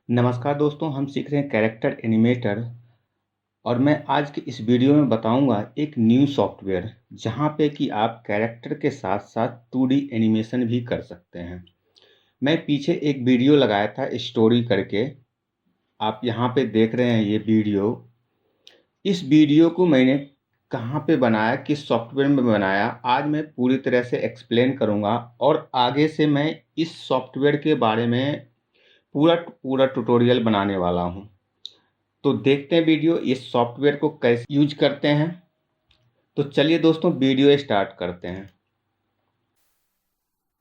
नमस्कार दोस्तों, हम सीख रहे हैं कैरेक्टर एनिमेटर और मैं आज के इस वीडियो में बताऊंगा एक न्यू सॉफ्टवेयर जहां पे कि आप कैरेक्टर के साथ साथ 2D एनिमेशन भी कर सकते हैं। मैं पीछे एक वीडियो लगाया था स्टोरी करके, आप यहां पे देख रहे हैं ये वीडियो। इस वीडियो को मैंने कहाँ पे बनाया, किस सॉफ्टवेयर में बनाया, आज मैं पूरी तरह से एक्सप्लेन करूंगा और आगे से मैं इस सॉफ्टवेयर के बारे में पूरा पूरा ट्यूटोरियल बनाने वाला हूं। तो देखते हैं वीडियो इस सॉफ्टवेयर को कैसे यूज करते हैं। तो चलिए दोस्तों वीडियो स्टार्ट करते हैं।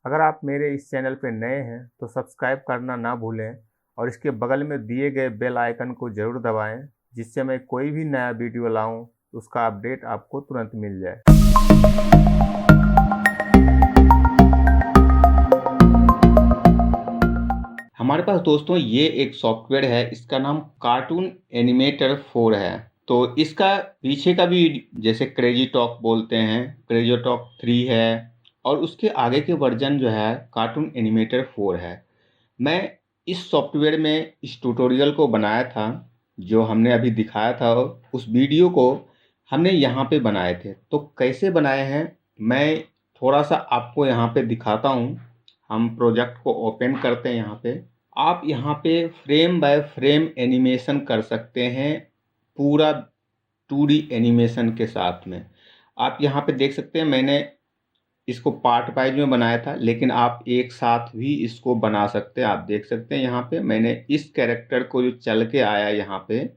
अगर आप मेरे इस चैनल पर नए हैं तो सब्सक्राइब करना ना भूलें और इसके बगल में दिए गए बेल आइकन को ज़रूर दबाएं, जिससे मैं कोई भी नया वीडियो लाऊं उसका अपडेट आपको तुरंत मिल जाए। हमारे पास दोस्तों ये एक सॉफ्टवेयर है, इसका नाम कार्टून एनिमेटर 4 है। तो इसका पीछे का भी जैसे क्रेजी टॉक बोलते हैं, क्रेजी टॉक 3 है और उसके आगे के वर्जन जो है कार्टून एनिमेटर 4 है। मैं इस सॉफ्टवेयर में इस ट्यूटोरियल को बनाया था, जो हमने अभी दिखाया था उस वीडियो को हमने यहाँ पे बनाए थे। तो कैसे बनाए हैं मैं थोड़ा सा आपको यहाँ पे दिखाता हूँ। हम प्रोजेक्ट को ओपन करते हैं। यहाँ पे आप यहाँ पे फ्रेम बाय फ्रेम एनिमेशन कर सकते हैं, पूरा 2D एनिमेशन के साथ में। आप यहाँ पे देख सकते हैं मैंने इसको पार्ट वाइज में बनाया था, लेकिन आप एक साथ भी इसको बना सकते हैं। आप देख सकते हैं यहाँ पे मैंने इस कैरेक्टर को जो चल के आया, यहाँ पे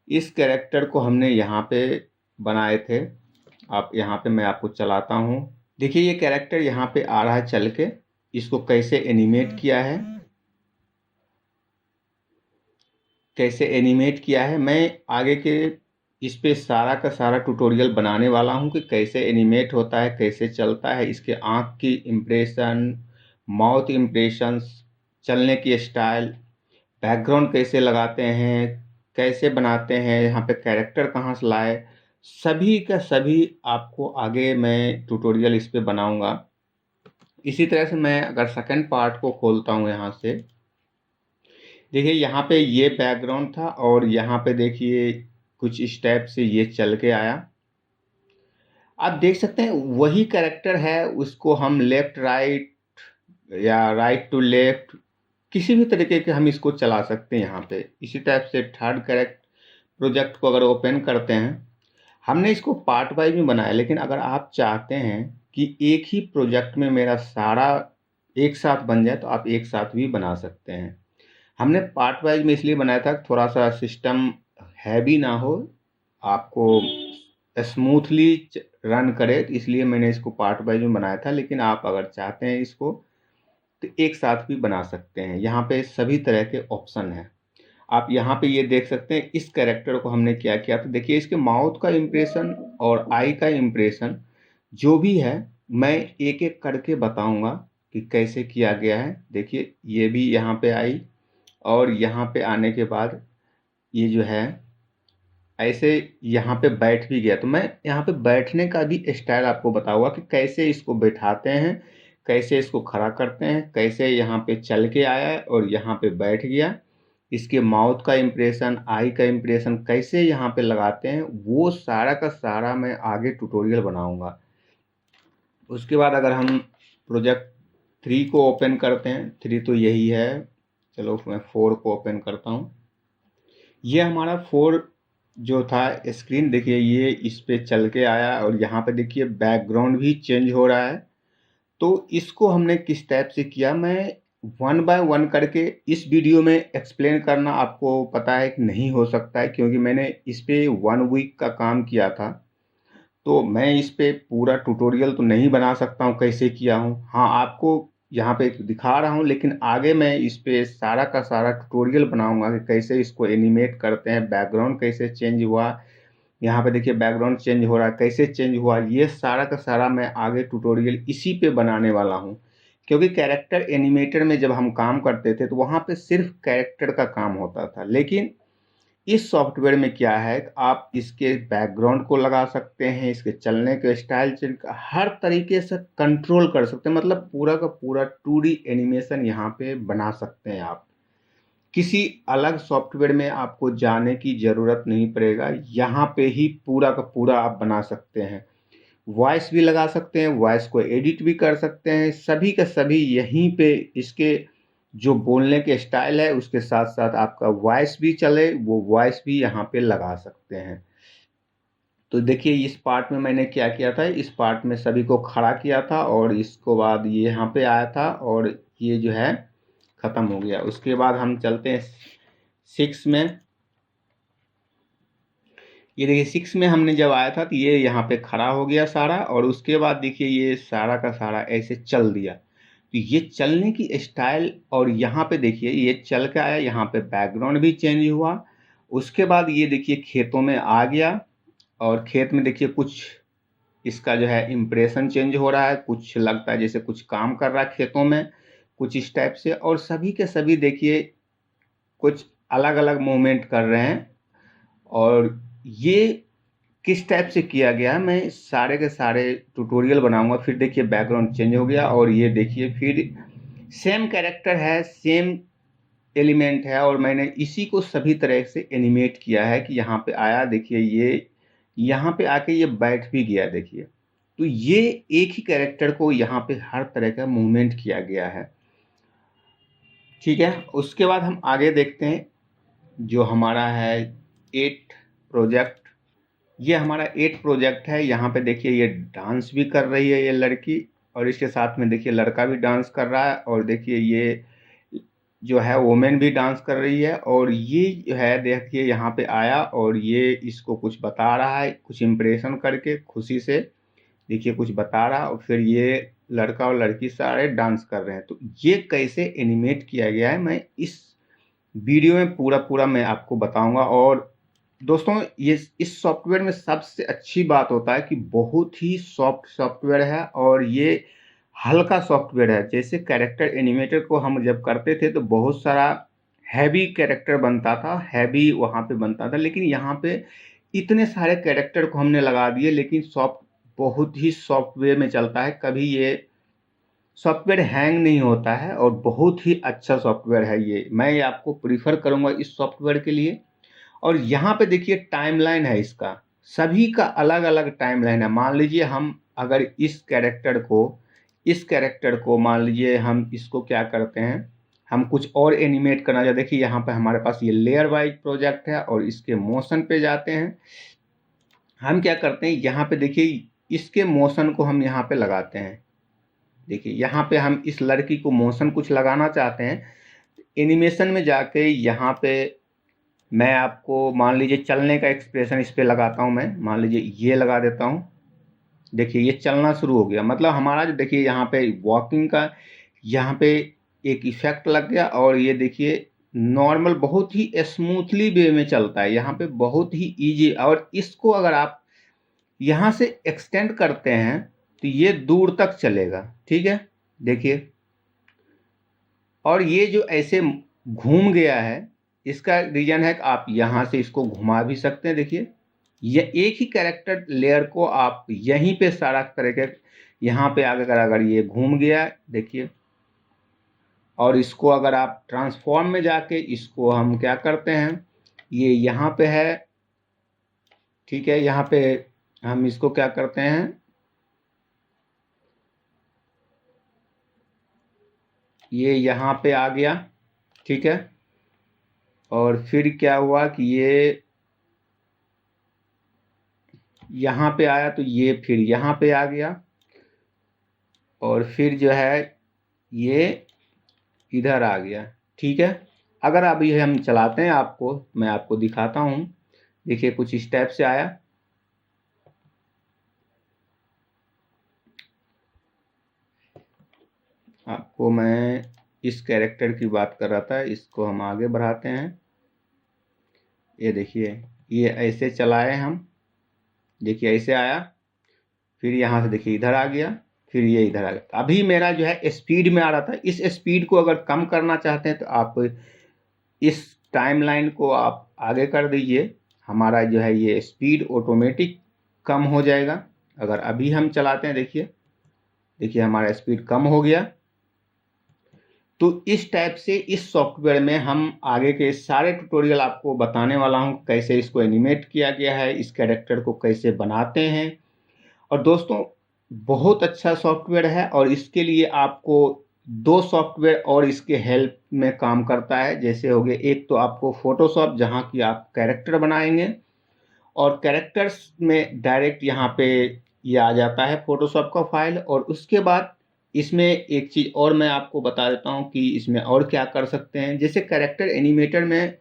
इस कैरेक्टर को हमने यहाँ पे बनाए थे। आप यहाँ पे मैं आपको चलाता हूँ, देखिए ये कैरेक्टर यहाँ पे आ रहा है चल के। इसको कैसे एनिमेट किया है, कैसे एनिमेट किया है, मैं आगे के इस पे सारा का सारा ट्यूटोरियल बनाने वाला हूँ कि कैसे एनिमेट होता है, कैसे चलता है, इसके आँख की इम्प्रेशन, माउथ इम्प्रेशंस, चलने की स्टाइल, बैकग्राउंड कैसे लगाते हैं, कैसे बनाते हैं, यहाँ पे कैरेक्टर कहाँ से लाए, सभी का सभी आपको आगे मैं ट्यूटोरियल इस पे बनाऊंगा। इसी तरह से मैं अगर सेकंड पार्ट को खोलता हूँ यहाँ से, देखिए यहाँ पे ये बैकग्राउंड था और यहाँ पे देखिए कुछ स्टेप से ये चल के आया। आप देख सकते हैं वही कैरेक्टर है, उसको हम लेफ्ट राइट या राइट टू लेफ्ट किसी भी तरीके के हम इसको चला सकते हैं यहाँ पे। इसी टाइप से थर्ड कैरेक्ट प्रोजेक्ट को अगर ओपन करते हैं, हमने इसको पार्ट वाइज में बनाया, लेकिन अगर आप चाहते हैं कि एक ही प्रोजेक्ट में मेरा सारा एक साथ बन जाए तो आप एक साथ भी बना सकते हैं। हमने पार्ट वाइज में इसलिए बनाया था थोड़ा सा सिस्टम हैवी ना हो, आपको स्मूथली रन करे, इसलिए मैंने इसको पार्ट वाइज में बनाया था। लेकिन आप अगर चाहते हैं इसको तो एक साथ भी बना सकते हैं। यहाँ पे सभी तरह के ऑप्शन हैं। आप यहाँ पे ये देख सकते हैं इस कैरेक्टर को हमने क्या किया, तो देखिए इसके माउथ का इम्प्रेशन और आई का इम्प्रेशन जो भी है मैं एक एक करके बताऊंगा कि कैसे किया गया है। देखिए ये भी यहाँ पे आई और यहाँ पे आने के बाद ये जो है ऐसे यहाँ पे बैठ भी गया। तो मैं यहाँ पे बैठने का भी स्टाइल आपको बताऊंगा कि कैसे इसको बैठाते हैं, कैसे इसको खड़ा करते हैं, कैसे यहाँ पे चल के आया है और यहाँ पे बैठ गया। इसके माउथ का इम्प्रेशन, आई का इम्प्रेशन कैसे यहाँ पे लगाते हैं, वो सारा का सारा मैं आगे ट्यूटोरियल बनाऊंगा। उसके बाद अगर हम प्रोजेक्ट 3 को ओपन करते हैं, 3 तो यही है, चलो मैं 4 को ओपन करता हूँ। ये हमारा 4 जो था स्क्रीन, देखिए ये इस पे चल के आया और यहाँ पे देखिए बैकग्राउंड भी चेंज हो रहा है। तो इसको हमने किस टाइप से किया, मैं वन बाय वन करके इस वीडियो में एक्सप्लेन करना आपको पता है कि नहीं हो सकता है, क्योंकि मैंने इस पे 1 वीक का काम किया था। तो मैं इस पे पूरा ट्यूटोरियल तो नहीं बना सकता हूँ कैसे किया हूँ। हाँ, आपको यहाँ पे दिखा रहा हूँ, लेकिन आगे मैं इस पे सारा का सारा ट्यूटोरियल बनाऊंगा कि कैसे इसको एनिमेट करते हैं, बैकग्राउंड कैसे चेंज हुआ, यहाँ पे देखिए बैकग्राउंड चेंज हो रहा है, कैसे चेंज हुआ, ये सारा का सारा मैं आगे ट्यूटोरियल इसी पे बनाने वाला हूँ। क्योंकि कैरेक्टर एनिमेटर में जब हम काम करते थे तो वहाँ पे सिर्फ कैरेक्टर का काम होता था, लेकिन इस सॉफ्टवेयर में क्या है कि आप इसके बैकग्राउंड को लगा सकते हैं, इसके चलने के स्टाइल हर तरीके से कंट्रोल कर सकते हैं। मतलब पूरा का पूरा 2D एनिमेशन यहाँ पे बना सकते हैं आप। किसी अलग सॉफ्टवेयर में आपको जाने की ज़रूरत नहीं पड़ेगा, यहाँ पे ही पूरा का पूरा आप बना सकते हैं। वॉइस भी लगा सकते हैं, वॉइस को एडिट भी कर सकते हैं, सभी का सभी यहीं पे इसके जो बोलने के स्टाइल है उसके साथ साथ आपका वॉइस भी चले, वो वॉइस भी यहाँ पे लगा सकते हैं। तो देखिए इस पार्ट में मैंने क्या किया था, इस पार्ट में सभी को खड़ा किया था और इसको बाद ये यहाँ पे आया था और ये जो है ख़त्म हो गया। उसके बाद हम चलते हैं 6 में। ये देखिए 6 में हमने जब आया था तो ये यहाँ पे खड़ा हो गया सारा, और उसके बाद देखिए ये सारा का सारा ऐसे चल दिया। तो ये चलने की स्टाइल, और यहाँ पे देखिए ये चल के आया, यहाँ पे बैकग्राउंड भी चेंज हुआ। उसके बाद ये देखिए खेतों में आ गया, और खेत में देखिए कुछ इसका जो है इम्प्रेशन चेंज हो रहा है, कुछ लगता है जैसे कुछ काम कर रहा है खेतों में, कुछ इस टाइप से। और सभी के सभी देखिए कुछ अलग अलग मूवमेंट कर रहे हैं, और ये किस टाइप से किया गया मैं सारे के सारे ट्यूटोरियल बनाऊंगा। फिर देखिए बैकग्राउंड चेंज हो गया, और ये देखिए फिर सेम कैरेक्टर है, सेम एलिमेंट है, और मैंने इसी को सभी तरह से एनिमेट किया है कि यहाँ पे आया, देखिए ये यहाँ पे आके ये बैठ भी गया देखिए। तो ये एक ही कैरेक्टर को यहाँ पे हर तरह का मूवमेंट किया गया है, ठीक है। उसके बाद हम आगे देखते हैं जो हमारा है 8 प्रोजेक्ट। ये हमारा 8 प्रोजेक्ट है। यहाँ पे देखिए ये डांस भी कर रही है ये लड़की, और इसके साथ में देखिए लड़का भी डांस कर रहा है, और देखिए ये जो है वोमेन भी डांस कर रही है। और ये जो है देखिए यहाँ पे आया और ये इसको कुछ बता रहा है, कुछ इम्प्रेशन करके खुशी से देखिए कुछ बता रहा, और फिर ये लड़का और लड़की सारे डांस कर रहे हैं। तो ये कैसे एनिमेट किया गया है मैं इस वीडियो में पूरा मैं आपको बताऊंगा। और दोस्तों ये इस सॉफ्टवेयर में सबसे अच्छी बात होता है कि बहुत ही सॉफ्ट सॉफ्टवेयर है, और ये हल्का सॉफ्टवेयर है। जैसे कैरेक्टर एनिमेटर को हम जब करते थे तो बहुत सारा हैवी कैरेक्टर बनता था, हैवी वहाँ पे बनता था, लेकिन यहाँ पे इतने सारे कैरेक्टर को हमने लगा दिए, लेकिन बहुत ही सॉफ्टवेयर में चलता है, कभी ये सॉफ्टवेयर हैंग नहीं होता है, और बहुत ही अच्छा सॉफ्टवेयर है ये। मैं आपको प्रीफर करूँगा इस सॉफ्टवेयर के लिए। और यहाँ पे देखिए टाइमलाइन है इसका, सभी का अलग अलग टाइमलाइन है। मान लीजिए हम अगर इस कैरेक्टर को मान लीजिए हम इसको क्या करते हैं, हम कुछ और एनिमेट करना चाहते, देखिए यहाँ पे हमारे पास ये लेयर वाइज प्रोजेक्ट है, और इसके मोशन पे जाते हैं। हम क्या करते हैं, यहाँ पे देखिए इसके मोशन को हम यहाँ पे लगाते हैं। देखिए यहाँ पे हम इस लड़की को मोशन कुछ लगाना चाहते हैं, एनिमेशन में जाके यहाँ पे मैं आपको मान लीजिए चलने का एक्सप्रेशन इस पे लगाता हूँ। मैं मान लीजिए ये लगा देता हूँ, देखिए ये चलना शुरू हो गया। मतलब हमारा जो देखिए यहाँ पे वॉकिंग का यहाँ पे एक इफेक्ट लग गया, और ये देखिए नॉर्मल बहुत ही स्मूथली वे में चलता है, यहाँ पे बहुत ही इजी। और इसको अगर आप यहाँ से एक्सटेंड करते हैं तो ये दूर तक चलेगा, ठीक है। देखिए, और ये जो ऐसे घूम गया है इसका रीजन है कि आप यहाँ से इसको घुमा भी सकते हैं। देखिए ये एक ही कैरेक्टर लेयर को आप यहीं पे सारा तरह के यहाँ पे आगे अगर ये घूम गया देखिए, और इसको अगर आप ट्रांसफॉर्म में जाके इसको हम क्या करते हैं, ये यहाँ पे है, ठीक है। यहाँ पे हम इसको क्या करते हैं, ये यहाँ पे आ गया, ठीक है। और फिर क्या हुआ कि ये यहाँ पे आया तो ये फिर यहाँ पे आ गया, और फिर जो है ये इधर आ गया, ठीक है। अगर अब ये हम चलाते हैं, मैं आपको दिखाता हूँ। देखिए कुछ इस टाइप से आया, आपको मैं इस कैरेक्टर की बात कर रहा था, इसको हम आगे बढ़ाते हैं। ये देखिए ये ऐसे चलाए हम, देखिए ऐसे आया, फिर यहाँ से देखिए इधर आ गया, फिर ये इधर आ गया। अभी मेरा जो है स्पीड में आ रहा था, इस स्पीड को अगर कम करना चाहते हैं तो आप इस टाइमलाइन को आप आगे कर दीजिए, हमारा जो है ये स्पीड ऑटोमेटिक कम हो जाएगा। अगर अभी हम चलाते हैं देखिए हमारा स्पीड कम हो गया। तो इस टाइप से इस सॉफ्टवेयर में हम आगे के सारे ट्यूटोरियल आपको बताने वाला हूँ, कैसे इसको एनिमेट किया गया है, इस कैरेक्टर को कैसे बनाते हैं। और दोस्तों, बहुत अच्छा सॉफ्टवेयर है और इसके लिए आपको दो सॉफ्टवेयर और इसके हेल्प में काम करता है। जैसे हो गए, एक तो आपको फोटोशॉप, जहाँ की आप कैरेक्टर बनाएंगे, और कैरेक्टर्स में डायरेक्ट यहाँ पे ये आ जाता है फोटोशॉप का फाइल। और उसके बाद इसमें एक चीज़ और मैं आपको बता देता हूँ कि इसमें और क्या कर सकते हैं। जैसे कैरेक्टर एनिमेटर में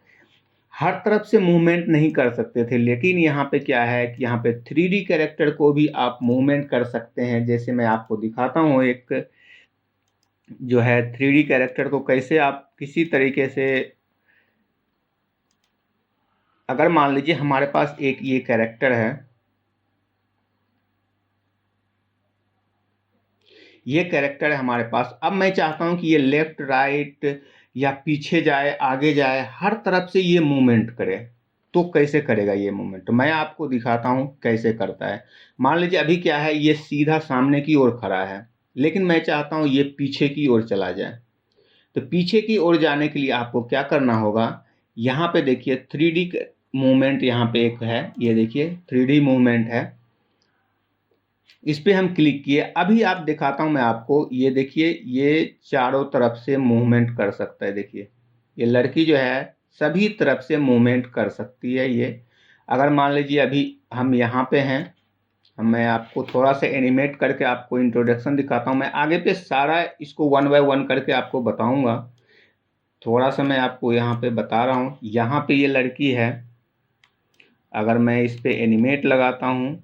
हर तरफ से मूवमेंट नहीं कर सकते थे, लेकिन यहाँ पे क्या है कि यहाँ पे 3D कैरेक्टर को भी आप मूवमेंट कर सकते हैं। जैसे मैं आपको दिखाता हूँ, एक जो है 3D कैरेक्टर को कैसे आप किसी तरीके से, अगर मान लीजिए हमारे पास एक ये कैरेक्टर है, ये कैरेक्टर है हमारे पास। अब मैं चाहता हूं कि ये लेफ्ट राइट या पीछे जाए, आगे जाए, हर तरफ से ये मूवमेंट करे। तो कैसे करेगा ये मूवमेंट? तो मैं आपको दिखाता हूं कैसे करता है। मान लीजिए अभी क्या है, ये सीधा सामने की ओर खड़ा है, लेकिन मैं चाहता हूं ये पीछे की ओर चला जाए। तो पीछे की ओर जाने के लिए आपको क्या करना होगा, यहाँ पे देखिए 3D मूवमेंट, यहाँ पे एक है, ये देखिए 3D मूवमेंट है, इस पे हम क्लिक किए। अभी आप दिखाता हूं मैं आपको, ये देखिए ये चारों तरफ से मूवमेंट कर सकता है। देखिए ये लड़की जो है सभी तरफ से मूवमेंट कर सकती है ये। अगर मान लीजिए अभी हम यहाँ पे हैं, मैं आपको थोड़ा सा एनिमेट करके आपको इंट्रोडक्शन दिखाता हूँ। मैं आगे पे सारा इसको 1 बाय 1 करके आपको बताऊंगा। थोड़ा सा मैं आपको यहाँ पे बता रहा हूँ। यहाँ पे ये लड़की है, अगर मैं इस पे एनिमेट लगाता हूँ,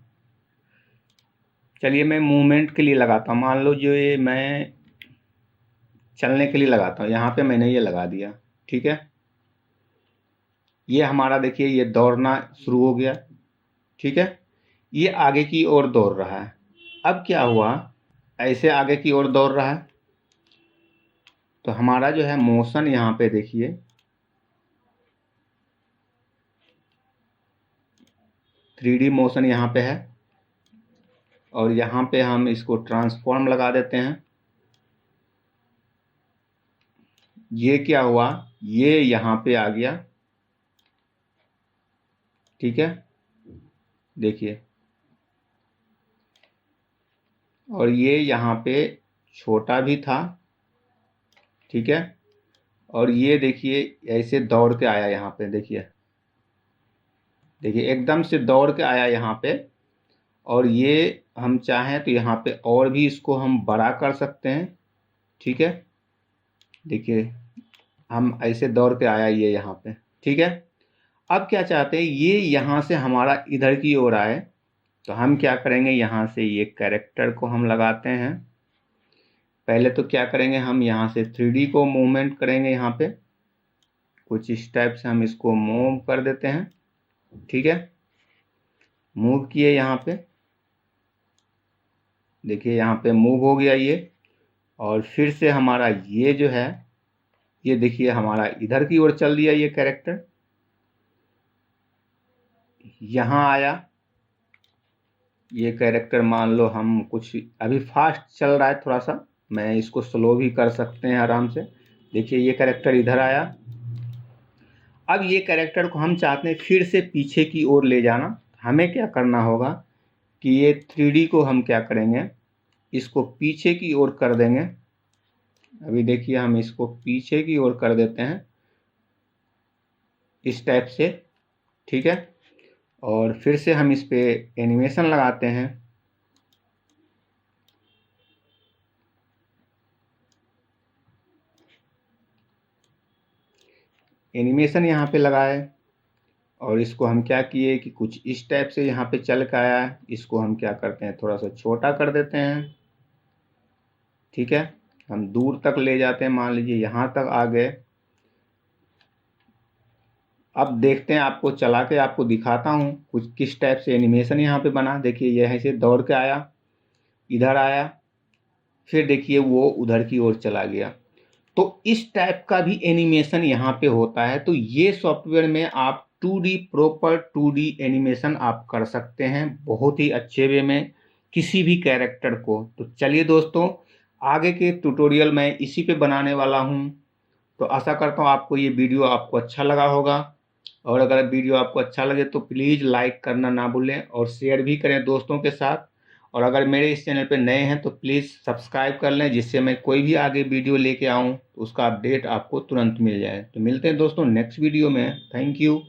चलिए मैं मूवमेंट के लिए लगाता हूँ, मान लो जो ये मैं चलने के लिए लगाता हूँ, यहाँ पे मैंने ये लगा दिया। ठीक है, ये हमारा देखिए ये दौड़ना शुरू हो गया। ठीक है, ये आगे की ओर दौड़ रहा है। अब क्या हुआ, ऐसे आगे की ओर दौड़ रहा है, तो हमारा जो है मोशन यहाँ पे देखिए 3D मोशन यहाँ पे है, और यहाँ पे हम इसको ट्रांसफॉर्म लगा देते हैं। ये क्या हुआ, ये यहाँ पे आ गया। ठीक है, देखिए, और ये यहाँ पे छोटा भी था। ठीक है, और ये देखिए ऐसे दौड़ के आया यहाँ पे, देखिए देखिए एकदम से दौड़ के आया यहाँ पे। और ये हम चाहें तो यहाँ पे और भी इसको हम बड़ा कर सकते हैं। ठीक है, देखिए हम ऐसे दौड़ के आया ये यहाँ पे। ठीक है, अब क्या चाहते हैं, ये यहाँ से हमारा इधर की ओर आए, तो हम क्या करेंगे, यहाँ से ये कैरेक्टर को हम लगाते हैं। पहले तो क्या करेंगे, हम यहाँ से 3D को मूवमेंट करेंगे, यहाँ पे कुछ इस टाइप से हम इसको मूव कर देते हैं। ठीक है, मूव किए यहाँ पे, देखिए यहाँ पे मूव हो गया ये। और फिर से हमारा ये जो है, ये देखिए हमारा इधर की ओर चल दिया ये कैरेक्टर, यहाँ आया ये कैरेक्टर। मान लो हम कुछ अभी फास्ट चल रहा है थोड़ा सा, मैं इसको स्लो भी कर सकते हैं आराम से। देखिए ये कैरेक्टर इधर आया। अब ये कैरेक्टर को हम चाहते हैं फिर से पीछे की ओर ले जाना। हमें क्या करना होगा कि ये 3D को हम क्या करेंगे, इसको पीछे की ओर कर देंगे। अभी देखिए हम इसको पीछे की ओर कर देते हैं इस टाइप से। ठीक है, और फिर से हम इस पे एनिमेशन लगाते हैं। एनिमेशन यहाँ पे लगाए, और इसको हम क्या किए कि कुछ इस टाइप से यहाँ पे चल के आया है, इसको हम क्या करते हैं, थोड़ा सा छोटा कर देते हैं। ठीक है, हम दूर तक ले जाते हैं, मान लीजिए यहाँ तक आ गए। अब देखते हैं, आपको चला के आपको दिखाता हूँ कुछ किस टाइप से एनिमेशन यहाँ पे बना। देखिए यह ऐसे दौड़ के आया, इधर आया, फिर देखिए वो उधर की ओर चला गया। तो इस टाइप का भी एनिमेशन यहाँ पे होता है। तो ये सॉफ्टवेयर में आप 2D प्रॉपर 2D एनिमेशन आप कर सकते हैं बहुत ही अच्छे वे में किसी भी कैरेक्टर को। तो चलिए दोस्तों, आगे के ट्यूटोरियल मैं इसी पे बनाने वाला हूँ। तो आशा करता हूँ आपको ये वीडियो आपको अच्छा लगा होगा, और अगर वीडियो आपको अच्छा लगे तो प्लीज़ लाइक करना ना भूलें और शेयर भी करें दोस्तों के साथ। और अगर मेरे इस चैनल पे नए हैं तो प्लीज़ सब्सक्राइब कर लें, जिससे मैं कोई भी आगे वीडियो लेके आऊँ तो उसका अपडेट आपको तुरंत मिल जाए। तो मिलते हैं दोस्तों नेक्स्ट वीडियो में। Thank you.